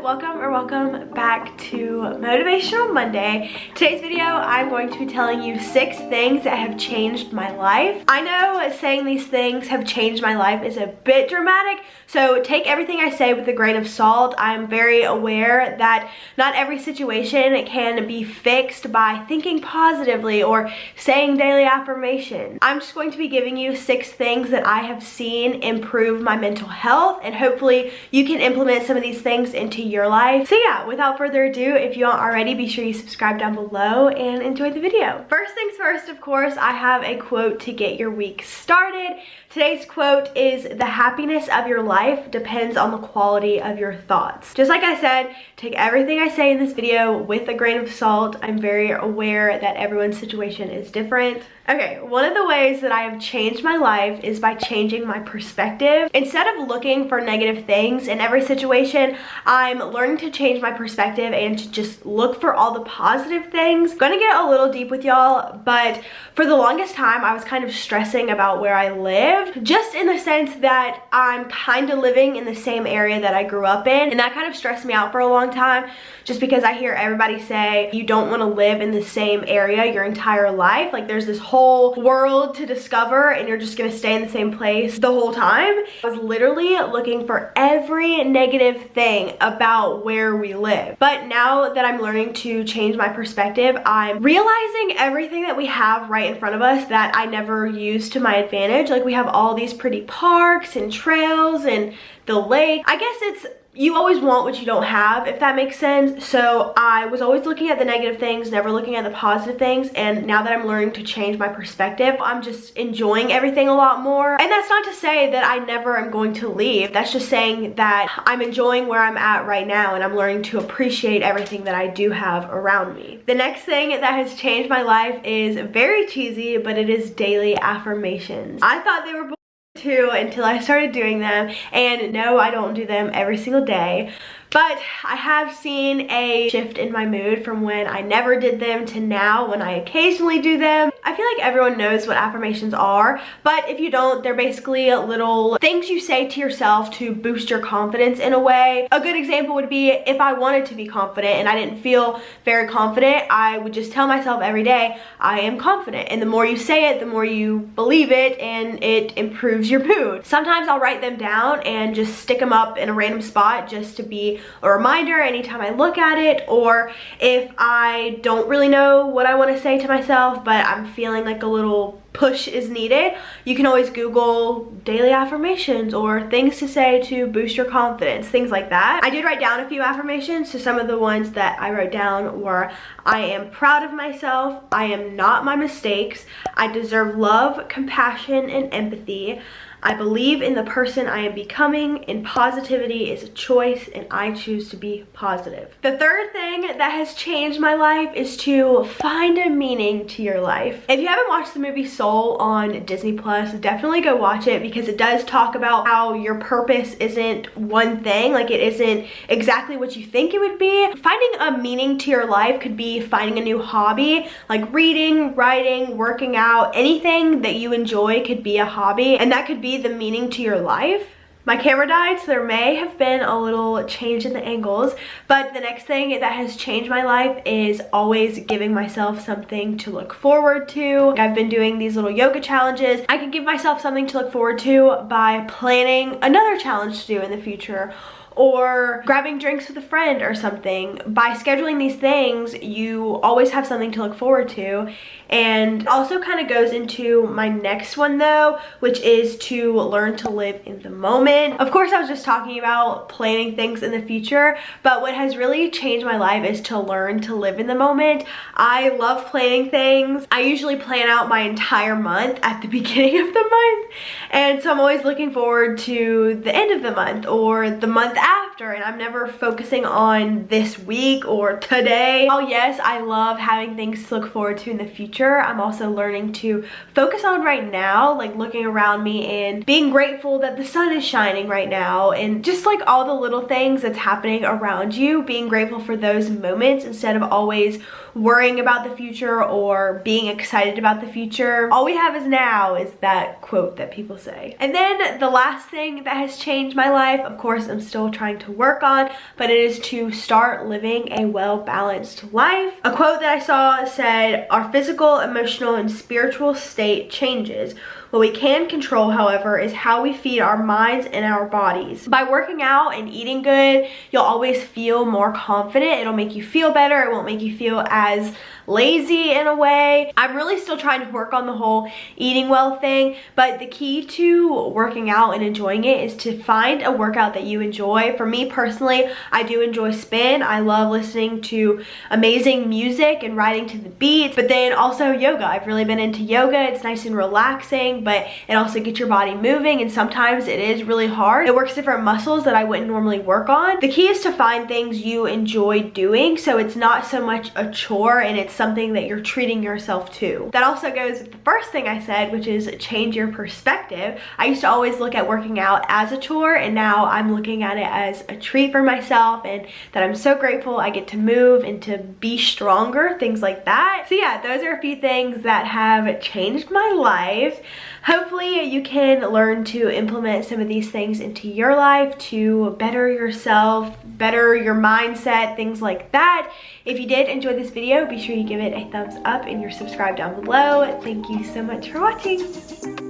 welcome back to Motivational Monday. Today's video, I'm going to be telling you 6 things that have changed my life. I know saying these things have changed my life is a bit dramatic, so take everything I say with a grain of salt. I'm very aware that not every situation can be fixed by thinking positively or saying daily affirmations. I'm just going to be giving you 6 things that I have seen improve my mental health, and hopefully you can implement some of these things into your life. So yeah, without further ado, if you aren't already, be sure you subscribe down below and enjoy the video. First things first, of course, I have a quote to get your week started. Today's quote is, "The happiness of your life depends on the quality of your thoughts." Just like I said, take everything I say in this video with a grain of salt. I'm very aware that everyone's situation is different. Okay, one of the ways that I have changed my life is by changing my perspective. Instead of looking for negative things in every situation, I'm learning to change my perspective and to just look for all the positive things. I'm gonna get a little deep with y'all, but for the longest time, I was kind of stressing about where I lived, just in the sense that I'm kind of living in the same area that I grew up in, and that kind of stressed me out for a long time, just because I hear everybody say you don't want to live in the same area your entire life. Like, there's this whole world to discover and you're just gonna stay in the same place the whole time. I was literally looking for every negative thing about where we live. But now that I'm learning to change my perspective, I'm realizing everything that we have right in front of us that I never used to my advantage. Like, we have all these pretty parks and trails and the lake. I guess it's, you always want what you don't have, if that makes sense. So I was always looking at the negative things, never looking at the positive things, and now that I'm learning to change my perspective, I'm just enjoying everything a lot more. And that's not to say that I never am going to leave. That's just saying that I'm enjoying where I'm at right now, and I'm learning to appreciate everything that I do have around me. The next thing that has changed my life is very cheesy, but it is daily affirmations. I thought they were too until I started doing them, and no, I don't do them every single day, but I have seen a shift in my mood from when I never did them to now when I occasionally do them. I feel like everyone knows what affirmations are, but if you don't, they're basically little things you say to yourself to boost your confidence in a way. A good example would be, if I wanted to be confident and I didn't feel very confident, I would just tell myself every day, I am confident. And the more you say it, the more you believe it, and it improves your mood. Sometimes I'll write them down and just stick them up in a random spot just to be a reminder anytime I look at it, or if I don't really know what I want to say to myself but I'm feeling like a little push is needed, you can always Google daily affirmations or things to say to boost your confidence, things like that. I did write down a few affirmations, so some of the ones that I wrote down were, I am proud of myself, I am not my mistakes, I deserve love, compassion, and empathy, I believe in the person I am becoming, and positivity is a choice and I choose to be positive. The third thing that has changed my life is to find a meaning to your life. If you haven't watched the movie Soul on Disney Plus, definitely go watch it, because it does talk about how your purpose isn't one thing, like it isn't exactly what you think it would be. Finding a meaning to your life could be finding a new hobby, like reading, writing, working out, anything that you enjoy could be a hobby, and that could be the meaning to your life. My camera died, so there may have been a little change in the angles, but the next thing that has changed my life is always giving myself something to look forward to. I've been doing these little yoga challenges. I can give myself something to look forward to by planning another challenge to do in the future, or grabbing drinks with a friend or something. By scheduling these things, you always have something to look forward to. And also kind of goes into my next one though, which is to learn to live in the moment. Of course, I was just talking about planning things in the future, but what has really changed my life is to learn to live in the moment. I love planning things. I usually plan out my entire month at the beginning of the month, and so I'm always looking forward to the end of the month or the month after, and I'm never focusing on this week or today. Oh yes, I love having things to look forward to in the future. I'm also learning to focus on right now, like looking around me and being grateful that the sun is shining right now, and just like all the little things that's happening around you, being grateful for those moments instead of always worrying about the future or being excited about the future. All we have is now, is that quote that people say. And then the last thing that has changed my life, of course I'm still trying to work on, but it is to start living a well-balanced life. A quote that I saw said, "Our physical, emotional, and spiritual state changes. What we can control, however, is how we feed our minds and our bodies." By working out and eating good, you'll always feel more confident. It'll make you feel better. It won't make you feel as lazy in a way. I'm really still trying to work on the whole eating well thing, but the key to working out and enjoying it is to find a workout that you enjoy. For me personally, I do enjoy spin. I love listening to amazing music and riding to the beats, but then also yoga. I've really been into yoga. It's nice and relaxing, but it also gets your body moving, and sometimes it is really hard. It works different muscles that I wouldn't normally work on. The key is to find things you enjoy doing, so it's not so much a chore and it's something that you're treating yourself to. That also goes with the first thing I said, which is change your perspective. I used to always look at working out as a chore, and now I'm looking at it as a treat for myself, and that I'm so grateful I get to move and to be stronger, things like that. So yeah, those are a few things that have changed my life. Hopefully you can learn to implement some of these things into your life to better yourself, better your mindset, things like that. If you did enjoy this video, be sure you give it a thumbs up and you're subscribed down below. Thank you so much for watching.